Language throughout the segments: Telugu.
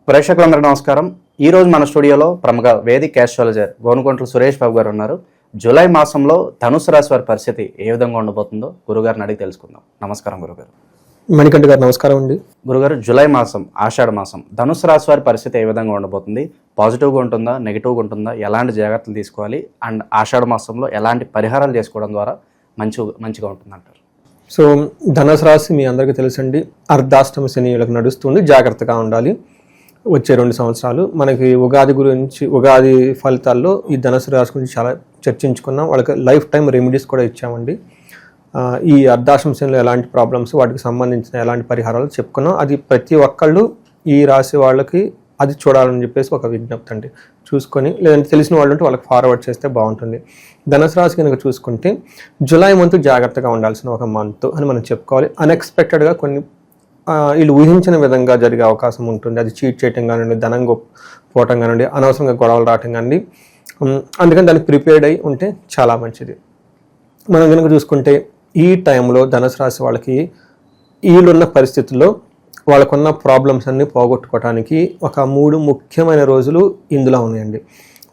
ప్రేక్షకులందరికీ నమస్కారం. ఈ రోజు మన స్టూడియోలో ప్రముఖ వేదిక్ ఆస్ట్రాలజర్ గోనుకొంట్ల సురేష్ బాబు గారు ఉన్నారు. జూలై మాసంలో ధనుసు రాశి వారి పరిస్థితి ఏ విధంగా ఉండబోతుందో గురుగారిని అడిగి తెలుసుకుందాం. నమస్కారం గురుగారు. మణికంఠ గారు నమస్కారం అండి. గురుగారు, జూలై మాసం ఆషాఢ మాసం ధనుసు రాశి వారి పరిస్థితి ఏ విధంగా ఉండబోతుంది? పాజిటివ్గా ఉంటుందా, నెగిటివ్గా ఉంటుందా, ఎలాంటి జాగ్రత్తలు తీసుకోవాలి, అండ్ ఆషాఢ మాసంలో ఎలాంటి పరిహారాలు చేసుకోవడం ద్వారా మంచిగా ఉంటుందంటారు? సో ధనుసు రాశి మీ అందరికీ తెలుసండి, అర్ధాష్టమ శని వీళ్ళకి నడుస్తుంది, జాగ్రత్తగా ఉండాలి. వచ్చే 2 సంవత్సరాలు మనకి ఉగాది ఫలితాల్లో ఈ ధనుసు రాశి గురించి చాలా చర్చించుకున్నాం. వాళ్ళకి లైఫ్ టైం రెమెడీస్ కూడా ఇచ్చామండి. ఈ అర్ధాష్టమ శనిలో ఎలాంటి ప్రాబ్లమ్స్, వాటికి సంబంధించిన ఎలాంటి పరిహారాలు చెప్పుకున్నాం. అది ప్రతి ఒక్కళ్ళు ఈ రాశి వాళ్ళకి అది చూడాలని చెప్పేసి ఒక విజ్ఞప్తి అండి. చూసుకొని, లేదంటే తెలిసిన వాళ్ళు ఉంటే వాళ్ళకి ఫార్వర్డ్ చేస్తే బాగుంటుంది. ధనుసు రాశి కనుక చూసుకుంటే జూలై మంత్ జాగ్రత్తగా ఉండాల్సిన ఒక మంత్ అని మనం చెప్పుకోవాలి. అన్ఎక్స్పెక్టెడ్గా కొన్ని వీళ్ళు ఊహించిన విధంగా జరిగే అవకాశం ఉంటుంది. అది చీట్ చేయటం కానివ్వండి, ధనం పోవటం కానివ్వండి, అనవసరంగా గొడవలు రావటం కానివ్వండి. అందుకని దానికి ప్రిపేర్డ్ అయి ఉంటే చాలా మంచిది. మనం కనుక చూసుకుంటే ఈ టైంలో ధనుసు రాశి వాళ్ళకి వీళ్ళున్న పరిస్థితుల్లో వాళ్ళకున్న ప్రాబ్లమ్స్ అన్నీ పోగొట్టుకోవడానికి ఒక 3 ముఖ్యమైన రోజులు ఇందులో ఉన్నాయండి.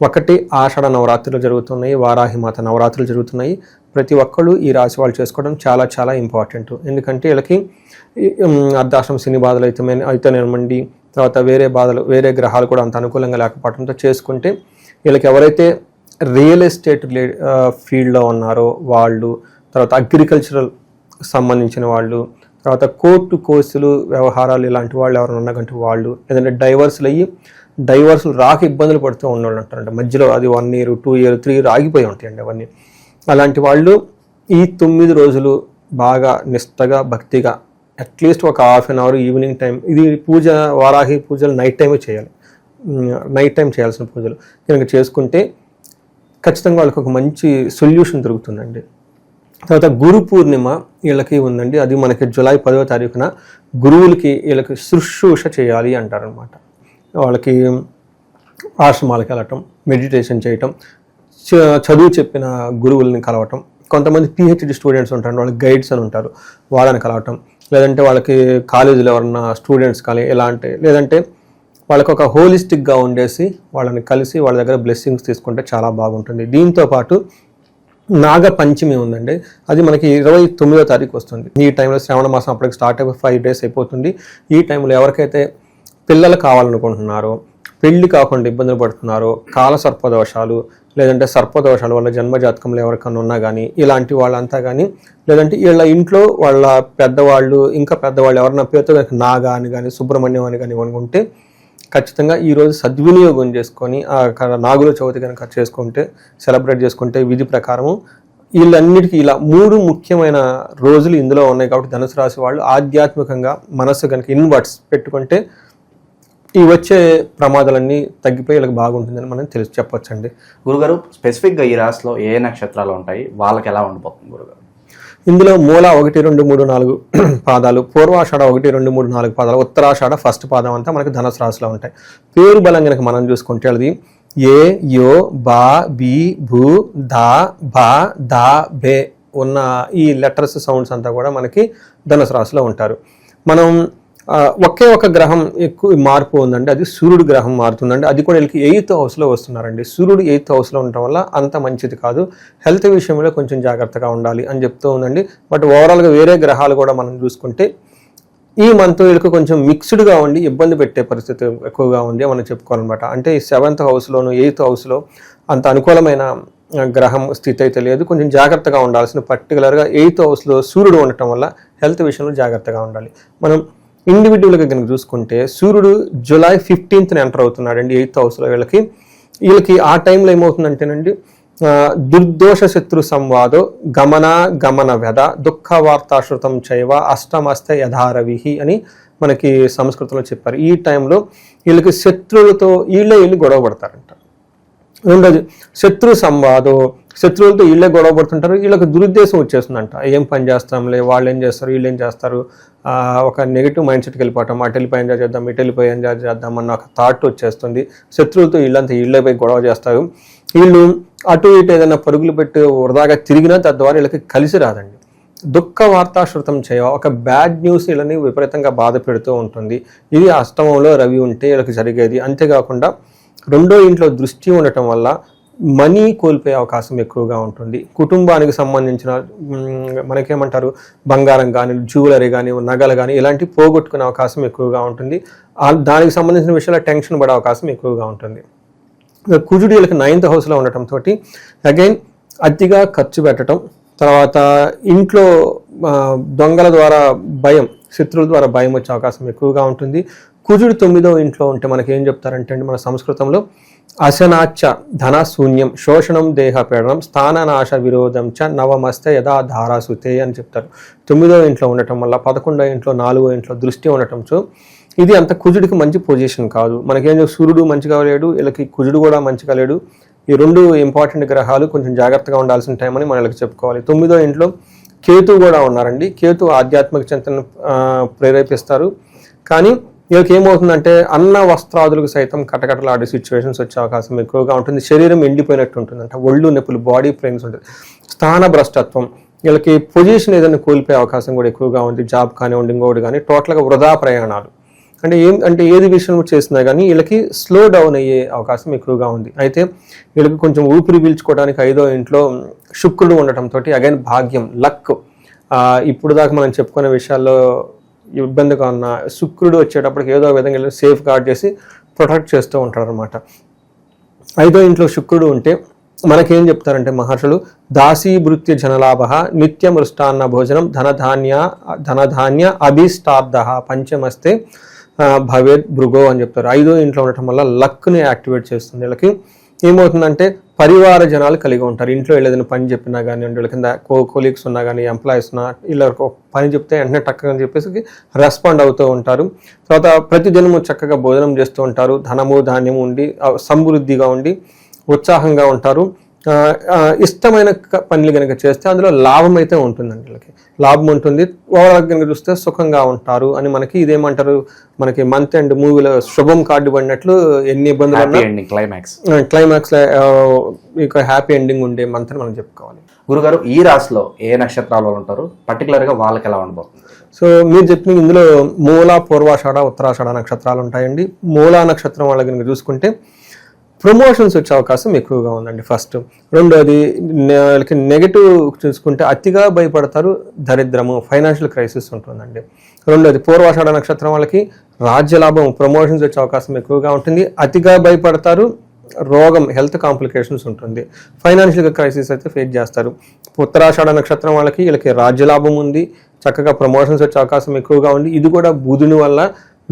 ఒకటి ఆషాఢ నవరాత్రులు జరుగుతున్నాయి, వారాహిమాత నవరాత్రులు జరుగుతున్నాయి. ప్రతి ఒక్కళ్ళు ఈ రాశి వాళ్ళు చేసుకోవడం చాలా చాలా ఇంపార్టెంట్. ఎందుకంటే వీళ్ళకి అర్ధాష్టమ శని బాధలు అయితేనేమండి, తర్వాత వేరే గ్రహాలు కూడా అంత అనుకూలంగా లేకపోవడంతో చేసుకుంటే వీళ్ళకి ఎవరైతే రియల్ ఎస్టేట్ ఫీల్డ్లో ఉన్నారో వాళ్ళు, తర్వాత అగ్రికల్చరల్ సంబంధించిన వాళ్ళు, తర్వాత కోర్టు కేసులు వ్యవహారాలు ఇలాంటి వాళ్ళు ఎవరైనా ఉన్నకంటే వాళ్ళు, లేదంటే డైవర్సులు రాక ఇబ్బందులు పడుతూ ఉన్నవాళ్ళు అంటారంట. మధ్యలో అది 1 year 2 year 3 year ఆగిపోయి ఉంటాయండి అవన్నీ. అలాంటి వాళ్ళు ఈ 9 రోజులు బాగా నిష్టగా భక్తిగా అట్లీస్ట్ ఒక ½ an hour ఈవినింగ్ టైం, ఇది వారాహి పూజలు నైట్ టైమే చేయాలి. నైట్ టైం చేయాల్సిన పూజలు కనుక చేసుకుంటే ఖచ్చితంగా వాళ్ళకి ఒక మంచి సొల్యూషన్ దొరుకుతుందండి. తర్వాత గురు పూర్ణిమ వీళ్ళకి ఉందండి. అది మనకి జూలై 10వ తారీఖున గురువులకి వీళ్ళకి శుశ్రూష చేయాలి అంటారనమాట. వాళ్ళకి ఆశ్రమాలకు వెళ్ళటం, మెడిటేషన్ చేయటం, చదువు చెప్పిన గురువుల్ని కలవటం. కొంతమంది PhD స్టూడెంట్స్ ఉంటారు, వాళ్ళకి గైడ్స్ అని ఉంటారు, వాళ్ళని కలవటం. లేదంటే వాళ్ళకి కాలేజీలో ఎవరన్నా స్టూడెంట్స్ కానీ లేదంటే వాళ్ళకి ఒక హోలిస్టిక్గా ఉండేసి వాళ్ళని కలిసి వాళ్ళ దగ్గర బ్లెస్సింగ్స్ తీసుకుంటే చాలా బాగుంటుంది. దీంతోపాటు నాగ పంచమి ఉందండి. అది మనకి 29వ తారీఖు వస్తుంది. ఈ టైంలో శ్రావణ మాసం అప్పటికి స్టార్ట్ అయిపోయి 5 days అయిపోతుంది. ఈ టైంలో ఎవరికైతే పిల్లలు కావాలనుకుంటున్నారో, పెళ్లి కాకుండా ఇబ్బందులు పడుతున్నారో, కాల సర్పదోషాలు లేదంటే సర్పదోషాల వల్ల జన్మజాతకంలో ఎవరికన్నా ఉన్నా కానీ ఇలాంటి వాళ్ళంతా కానీ, లేదంటే వీళ్ళ ఇంట్లో వాళ్ళ పెద్దవాళ్ళు ఎవరన్నా పేరుతో కనుక నాగా అని కానీ సుబ్రహ్మణ్యం అని కానీ అనుకుంటే ఖచ్చితంగా ఈరోజు సద్వినియోగం చేసుకొని నాగుల చవితి కనుక సెలబ్రేట్ చేసుకుంటే విధి ప్రకారము వీళ్ళన్నిటికీ ఇలా 3 ముఖ్యమైన రోజులు ఇందులో ఉన్నాయి. కాబట్టి ధనుసు రాశి వాళ్ళు ఆధ్యాత్మికంగా మనస్సు కనుక ఇన్వర్ట్స్ పెట్టుకుంటే ఈ వచ్చే ప్రమాదాలన్నీ తగ్గిపోయి వీళ్ళకి బాగుంటుందని మనం చెప్పొచ్చండి. గురుగారు, స్పెసిఫిక్గా ఈ రాశిలో ఏ నక్షత్రాలు ఉంటాయి, వాళ్ళకి ఎలా ఉండిపోతుంది గురుగారు? ఇందులో మూల 1, 2, 3, 4 పాదాలు, పూర్వాషాఢ 1, 2, 3, 4 పాదాలు, ఉత్తరాషాఢ ఫస్ట్ పాదం అంతా మనకి ధనుసు రాశిలో ఉంటాయి. పేరు బలం కనుక మనం చూసుకుంటే అది ఏ, యో, బా, బి, భూ, దా, బా, దా, బే ఉన్న ఈ లెటర్స్ సౌండ్స్ అంతా కూడా మనకి ధనుసు రాశిలో ఉంటారు. మనం ఒకే ఒక గ్రహం ఎక్కువ మార్పు ఉందండి, అది సూర్యుడు గ్రహం మారుతుందండి. అది కూడా వీళ్ళకి 8th హౌస్లో వస్తున్నారండి. సూర్యుడు 8th హౌస్లో ఉండటం వల్ల అంత మంచిది కాదు. హెల్త్ విషయంలో కొంచెం జాగ్రత్తగా ఉండాలి అని చెప్తూ ఉందండి. బట్ ఓవరాల్గా వేరే గ్రహాలు కూడా మనం చూసుకుంటే ఈ మంత్ వీళ్ళకి కొంచెం మిక్స్డ్గా ఉండి ఇబ్బంది పెట్టే పరిస్థితి ఎక్కువగా ఉంది మనం చెప్పుకోవాలన్నమాట. అంటే ఈ 7th హౌస్లోను 8th హౌస్లో అంత అనుకూలమైన గ్రహం స్థితి అయితే లేదు. కొంచెం జాగ్రత్తగా ఉండాల్సిన, పర్టికులర్గా 8th హౌస్లో సూర్యుడు ఉండటం వల్ల హెల్త్ విషయంలో జాగ్రత్తగా ఉండాలి. మనం ఇండివిజువల్గా కనుక చూసుకుంటే సూర్యుడు జూలై 15th ఎంటర్ అవుతున్నాడండి 8th హౌస్లో. వీళ్ళకి ఆ టైంలో ఏమవుతుందంటేనండి, దుర్దోష శత్రు సంవాదో గమన వ్యధ దుఃఖ వార్తాశ్రుతం చైవ అష్టమస్త యథారవిహి అని మనకి సంస్కృతంలో చెప్పారు. ఈ టైంలో వీళ్ళకి శత్రువులతో వీళ్ళు గొడవ పడతారంట. రెండోది శత్రు సంవాదో, శత్రువులతో వీళ్ళే గొడవ పడుతుంటారు. వీళ్ళకి దురుద్దేశం వచ్చేస్తుందంట. ఏం పని చేస్తాంలే, వాళ్ళు ఏం చేస్తారు, వీళ్ళు ఏం చేస్తారు, ఒక నెగిటివ్ మైండ్ సెట్కి వెళ్ళిపోవటం, అటు వెళ్ళిపోయి ఎంజాయ్ చేద్దాం, ఇటు వెళ్ళిపోయి ఎంజాయ్ చేద్దాం అన్న ఒక థాట్ వచ్చేస్తుంది. శత్రువులతో వీళ్ళే పోయి గొడవ చేస్తారు. వీళ్ళు అటు ఇటు ఏదైనా పరుగులు పెట్టి వృధాగా తిరిగినా తద్వారా వీళ్ళకి కలిసి రాదండి. దుఃఖ వార్తాశ్రుతం చేయ, ఒక బ్యాడ్ న్యూస్ వీళ్ళని విపరీతంగా బాధ పెడుతూ ఉంటుంది. ఇది అష్టమంలో రవి ఉంటే వీళ్ళకి జరిగేది. అంతేకాకుండా రెండో ఇంట్లో దృష్టి ఉండటం వల్ల మనీ కోల్పోయే అవకాశం ఎక్కువగా ఉంటుంది. కుటుంబానికి సంబంధించిన మనకేమంటారు బంగారం కానీ, జ్యువెలరీ కానీ, నగలు కానీ ఇలాంటివి పోగొట్టుకునే అవకాశం ఎక్కువగా ఉంటుంది. దానికి సంబంధించిన విషయాల్లో టెన్షన్ పడే అవకాశం ఎక్కువగా ఉంటుంది. కుజుడు వీళ్ళకి 9th హౌస్లో ఉండటంతో అగైన్ అతిగా ఖర్చు పెట్టడం, తర్వాత ఇంట్లో దొంగల ద్వారా భయం, శత్రువుల ద్వారా భయం వచ్చే అవకాశం ఎక్కువగా ఉంటుంది. కుజుడు 9వ ఇంట్లో ఉంటే మనకి ఏం చెప్తారంటే అండి, మన సంస్కృతంలో అశనాచ ధన శూన్యం శోషణం దేహపీడనం స్థాననాశ విరోధం చ నవమస్తే యథా ధారాసుతే అని చెప్తారు. 9వ ఇంట్లో ఉండటం వల్ల 11వ ఇంట్లో 4వ ఇంట్లో దృష్టి ఉండటంతో ఇది అంత కుజుడికి మంచి పొజిషన్ కాదు. మనకేం సూర్యుడు మంచిగా లేడు, వీళ్ళకి కుజుడు కూడా మంచిగా లేడు. ఈ రెండు ఇంపార్టెంట్ గ్రహాలు కొంచెం జాగ్రత్తగా ఉండాల్సిన టైం అని మనకి చెప్పుకోవాలి. 9వ ఇంట్లో కేతు కూడా ఉన్నారండి. కేతు ఆధ్యాత్మిక చింతనను ప్రేరేపిస్తారు. కానీ వీళ్ళకి ఏమవుతుందంటే అన్న వస్త్రాదులకు సైతం కటకటలాడే సిచ్యువేషన్స్ వచ్చే అవకాశం ఎక్కువగా ఉంటుంది. శరీరం ఎండిపోయినట్టు ఉంటుంది, అంటే ఒళ్ళు నొప్పులు, బాడీ పెయిన్స్ ఉంటుంది. స్థాన భ్రష్టత్వం, వీళ్ళకి పొజిషన్ ఏదైనా కోల్పోయే అవకాశం కూడా ఎక్కువగా ఉంది. జాబ్ కానివ్వండి, ఇంకోటి కానీ టోటల్గా వృధా ప్రయాణాలు, అంటే ఏది విషయం చేసినా కానీ వీళ్ళకి స్లో డౌన్ అయ్యే అవకాశం ఎక్కువగా ఉంది. అయితే వీళ్ళకి కొంచెం ఊపిరి పీల్చుకోవడానికి 5వ ఇంట్లో శుక్రుడు ఉండటంతో అగైన్ భాగ్యం, లక్, ఇప్పుడు దాకా మనం చెప్పుకునే విషయాల్లో ఇబ్బందిగా ఉన్న శుక్రుడు వచ్చేటప్పటికి ఏదో విధంగా సేఫ్ గార్డ్ చేసి ప్రొటెక్ట్ చేస్తూ ఉంటారు అనమాట. 5వ ఇంట్లో శుక్రుడు ఉంటే మనకేం చెప్తారంటే మహర్షులు, దాసీభృత్య జనలాభ నిత్య మృష్టాన్న భోజనం ధనధాన్య అభిష్టార్థ పంచమస్తే భవేద్ భృగో అని చెప్తారు. 5వ ఇంట్లో ఉండటం వల్ల లక్ని యాక్టివేట్ చేస్తుంది. వీళ్ళకి ఏమవుతుందంటే పరివార జనాలు కలిగి ఉంటారు. ఇంట్లో ఏదైనా పని చెప్పినా కానీ, వీళ్ళ కింద కొలీగ్స్ ఉన్నా కానీ, ఎంప్లాయీస్ ఉన్నా, వీళ్ళకి పని చెప్తే వెంటనే టక్కగా చెప్పేసి రెస్పాండ్ అవుతూ ఉంటారు. తర్వాత ప్రతిదినము చక్కగా భోజనం చేస్తూ ఉంటారు. ధనము ధాన్యము ఉండి సమృద్ధిగా ఉండి ఉత్సాహంగా ఉంటారు. ఇష్టమైన పనులు కనుక చేస్తే అందులో లాభం అయితే ఉంటుందండి. వీళ్ళకి లాభం ఉంటుంది. ఓవరాల్ కనుక చూస్తే సుఖంగా ఉంటారు అని మనకి ఇదేమంటారు, మనకి మంత్ అండ్ మూవీలో శుభం కార్డు పడినట్లు ఎన్ని ఇబ్బందులు క్లైమాక్స్ ఇక హ్యాపీ ఎండింగ్ ఉండే మంత్ అని మనం చెప్పుకోవాలి. గురుగారు, ఈ రాశిలో ఏ నక్షత్రాలు ఉంటారు, పర్టికులర్గా వాళ్ళకి ఎలా ఉండబోతుంది? సో మీరు చెప్పిన ఇందులో మూల, పూర్వాషాఢ, ఉత్తరాషాఢ నక్షత్రాలు ఉంటాయండి. మూలా నక్షత్రం వాళ్ళకి కనుక చూసుకుంటే ప్రమోషన్స్ వచ్చే అవకాశం ఎక్కువగా ఉందండి. ఫస్ట్. రెండోది వాళ్ళకి నెగిటివ్ చూసుకుంటే అతిగా భయపడతారు, దరిద్రము, ఫైనాన్షియల్ క్రైసిస్ ఉంటుందండి. రెండోది పూర్వాషాఢ నక్షత్రం వాళ్ళకి రాజ్యలాభం, ప్రమోషన్స్ వచ్చే అవకాశం ఎక్కువగా ఉంటుంది. అతిగా భయపడతారు, రోగం, హెల్త్ కాంప్లికేషన్స్ ఉంటుంది, ఫైనాన్షియల్ క్రైసిస్ అయితే ఫేస్ చేస్తారు. ఉత్తరాషాఢ నక్షత్రం వాళ్ళకి వీళ్ళకి రాజ్యలాభం ఉంది, చక్కగా ప్రమోషన్స్ వచ్చే అవకాశం ఎక్కువగా ఉంది. ఇది కూడా బుధుని వల్ల.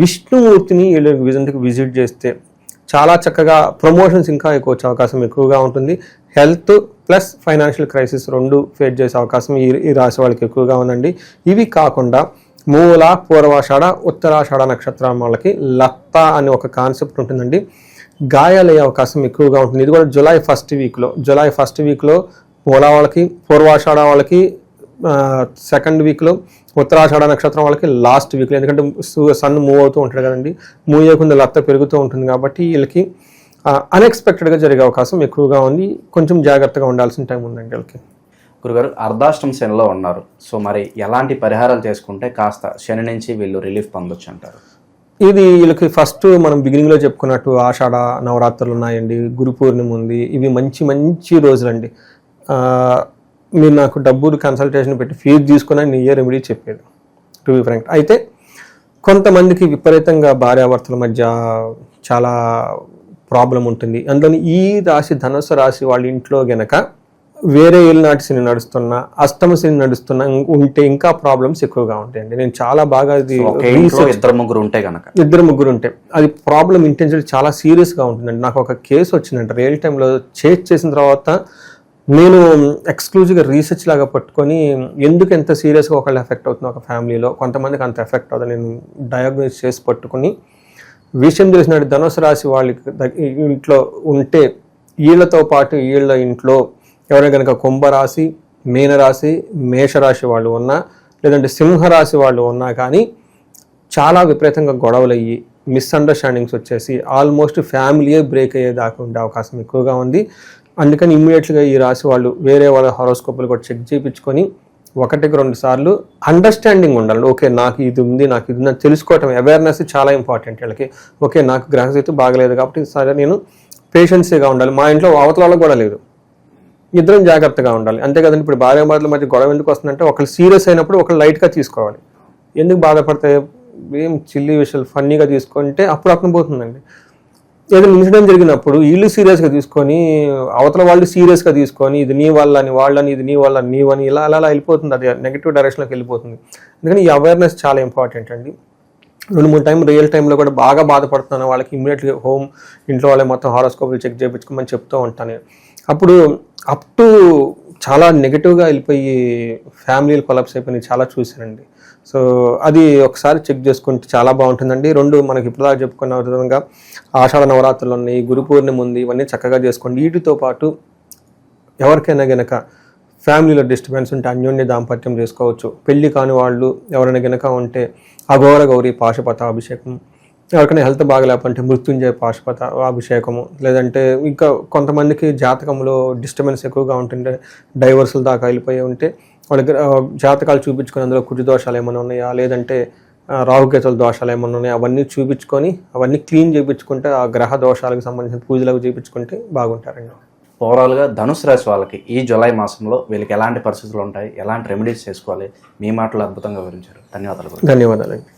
విష్ణుమూర్తిని వీళ్ళకి విజిట్ చేస్తే చాలా చక్కగా ప్రమోషన్స్ ఇంకా ఎక్కువ వచ్చే అవకాశం ఎక్కువగా ఉంటుంది. హెల్త్ ప్లస్ ఫైనాన్షియల్ క్రైసిస్ రెండు ఫేస్ చేసే అవకాశం ఈ రాశి వాళ్ళకి ఎక్కువగా ఉందండి. ఇవి కాకుండా మూల, పూర్వాషాఢ, ఉత్తరాషాఢ నక్షత్రం వాళ్ళకి లత్త అనే ఒక కాన్సెప్ట్ ఉంటుందండి. గాయాలయ్యే అవకాశం ఎక్కువగా ఉంటుంది. ఇది కూడా జూలై ఫస్ట్ వీక్లో మూల వాళ్ళకి, పూర్వాషాఢ వాళ్ళకి సెకండ్ వీక్లో, ఉత్తరాషాఢ నక్షత్రం వాళ్ళకి లాస్ట్ వీక్లో. ఎందుకంటే సన్ మూవ్ అవుతూ ఉంటాడు కదండి, మూవ్ అయ్యకుండా లత్త పెరుగుతూ ఉంటుంది కాబట్టి వీళ్ళకి అన్ఎక్స్పెక్టెడ్గా జరిగే అవకాశం ఎక్కువగా ఉంది. కొంచెం జాగ్రత్తగా ఉండాల్సిన టైం ఉందండి వీళ్ళకి. గురుగారు, అర్ధాష్టమ శనిలో ఉన్నారు. సో మరి ఎలాంటి పరిహారాలు చేసుకుంటే కాస్త శని నుంచి వీళ్ళు రిలీఫ్ పొందొచ్చు అంటారు? ఇది వీళ్ళకి ఫస్ట్ మనం బిగినింగ్లో చెప్పుకున్నట్టు ఆషాఢ నవరాత్రులు ఉన్నాయండి, గురు పూర్ణిమ ఉంది. ఇవి మంచి రోజులండి. మీరు నాకు డబ్బులు కన్సల్టేషన్ పెట్టి ఫీజు తీసుకుని నేను ఏ రెమెడీ చెప్పేది, టు బి ఫ్రాంక్. అయితే కొంతమందికి విపరీతంగా భార్యాభర్తల మధ్య చాలా ప్రాబ్లం ఉంటుంది. అందులో ఈ రాశి, ధనుసు రాశి వాళ్ళ ఇంట్లో గనక వేరే ఏళ్ళనాటి శని నడుస్తున్నా, అష్టమ శని నడుస్తున్నా ఉంటే ఇంకా ప్రాబ్లమ్స్ ఎక్కువగా ఉంటాయండి. నేను చాలా బాగా ఇద్దరు ముగ్గురు ఉంటే అది ప్రాబ్లం ఇంటెన్సిటీ చాలా సీరియస్గా ఉంటుందండి. నాకు ఒక కేసు వచ్చిందంటే రియల్ టైంలో చేసిన తర్వాత నేను ఎక్స్క్లూజివ్గా రీసెర్చ్ లాగా పట్టుకొని ఎందుకు ఎంత సీరియస్గా ఒకళ్ళు ఎఫెక్ట్ అవుతుంది ఒక ఫ్యామిలీలో, కొంతమందికి అంత ఎఫెక్ట్ అవుతుంది నేను డయాగ్నోస్ చేసి పట్టుకుని విషయం తెలిసినట్టు ధనుసు రాశి వాళ్ళకి ఇంట్లో ఉంటే వీళ్ళతో పాటు వీళ్ళ ఇంట్లో ఎవరైనా కనుక కుంభరాశి, మీనరాశి, మేషరాశి వాళ్ళు ఉన్నా, లేదంటే సింహరాశి వాళ్ళు ఉన్నా కానీ చాలా విపరీతంగా గొడవలు అయ్యి మిస్అండర్స్టాండింగ్స్ వచ్చేసి ఆల్మోస్ట్ ఫ్యామిలీయే బ్రేక్ అయ్యేదాకా ఉండే అవకాశం ఎక్కువగా ఉంది. అందుకని ఇమ్మీడియట్గా ఈ రాశి వాళ్ళు వేరే వాళ్ళ హారోస్కోప్లు కూడా చెక్ చేయించుకొని ఒకటికి 2 సార్లు అండర్స్టాండింగ్ ఉండాలి. ఓకే, నాకు ఇది ఉంది, నాకు ఇది ఉంది తెలుసుకోవటం, అవేర్నెస్ చాలా ఇంపార్టెంట్ వీళ్ళకి. ఓకే, నాకు గ్రహస్థితి బాగలేదు కాబట్టి సరే నేను పేషెన్సీగా ఉండాలి. మా ఇంట్లో అవతల వాళ్ళకి కూడా లేదు, ఇద్దరం జాగ్రత్తగా ఉండాలి. అంతే కదండి. ఇప్పుడు భార్యాభర్తల మధ్య గొడవ ఎందుకు వస్తుందంటే ఒకళ్ళు సీరియస్ అయినప్పుడు ఒకళ్ళు లైట్గా తీసుకోవాలి. ఎందుకు బాధపడితే ఏం చిల్లీ విషయాలు ఫన్నీగా తీసుకుంటే అప్పుడు అక్కడ పోతుందండి. ఏదైనా ఇన్సిడెంట్ జరిగినప్పుడు వీళ్ళు సీరియస్గా తీసుకొని అవతల వాళ్ళు సీరియస్గా తీసుకొని ఇది నీ వాళ్ళని వాళ్ళని, ఇది నీ వాళ్ళ నీవని ఇలా అలా వెళ్ళిపోతుంది. అది నెగిటివ్ డైరెక్షన్లోకి వెళ్ళిపోతుంది. అందుకని ఈ అవేర్నెస్ చాలా ఇంపార్టెంట్ అండి. 2-3 టైం రియల్ టైంలో కూడా బాగా బాధపడుతున్నాను వాళ్ళకి ఇమ్మీడియట్గా ఇంట్లో వాళ్ళే మొత్తం హారోస్కోప్లు చెక్ చేయించుకోమని చెప్తూ ఉంటాను. అప్పుడు అప్ టు చాలా నెగిటివ్గా వెళ్ళిపోయి ఫ్యామిలీలు కొలాప్స్ అయిపోయి చాలా చూశానండి. సో అది ఒకసారి చెక్ చేసుకుంటే చాలా బాగుంటుందండి. 2 మనకి ఇప్పుడు దాకా చెప్పుకున్న విధంగా ఆషాఢ నవరాత్రులు ఉన్నాయి, గురు పూర్ణిమ ఉంది, ఇవన్నీ చక్కగా చేసుకోండి. వీటితో పాటు ఎవరికైనా గనక ఫ్యామిలీలో డిస్టర్బెన్స్ ఉంటే అన్యోన్య దాంపత్యం చేసుకోవచ్చు. పెళ్లి కాని వాళ్ళు ఎవరైనా గనక ఉంటే అఘోర గౌరీ పాశుపత అభిషేకం, ఎవరికైనా హెల్త్ బాగలేకపోతే మృత్యుంజయ పాశుపత అభిషేకము, లేదంటే ఇంకా కొంతమందికి జాతకంలో డిస్టర్బెన్స్ ఎక్కువగా ఉంటుంటే డైవర్సుల దాకా వెళ్ళిపోయి ఉంటే వాళ్ళకి జాతకాలు చూపించుకొని అందులో కుజ దోషాలు ఏమైనా ఉన్నాయా, లేదంటే రాహుకేతుల దోషాలు ఏమైనా ఉన్నాయా, అవన్నీ చూపించుకొని అవన్నీ క్లీన్ చేయించుకుంటే ఆ గ్రహ దోషాలకు సంబంధించిన పూజలకు చేయించుకుంటే బాగుంటారండి. ఓవరాల్గా ధనుసు రాశి వాళ్ళకి ఈ జూలై మాసంలో వీళ్ళకి ఎలాంటి పరిస్థితులు ఉంటాయి, ఎలాంటి రెమెడీస్ చేసుకోవాలి, మీ మాటలు అద్భుతంగా వివరించారు. ధన్యవాదాలు. ధన్యవాదాలండి.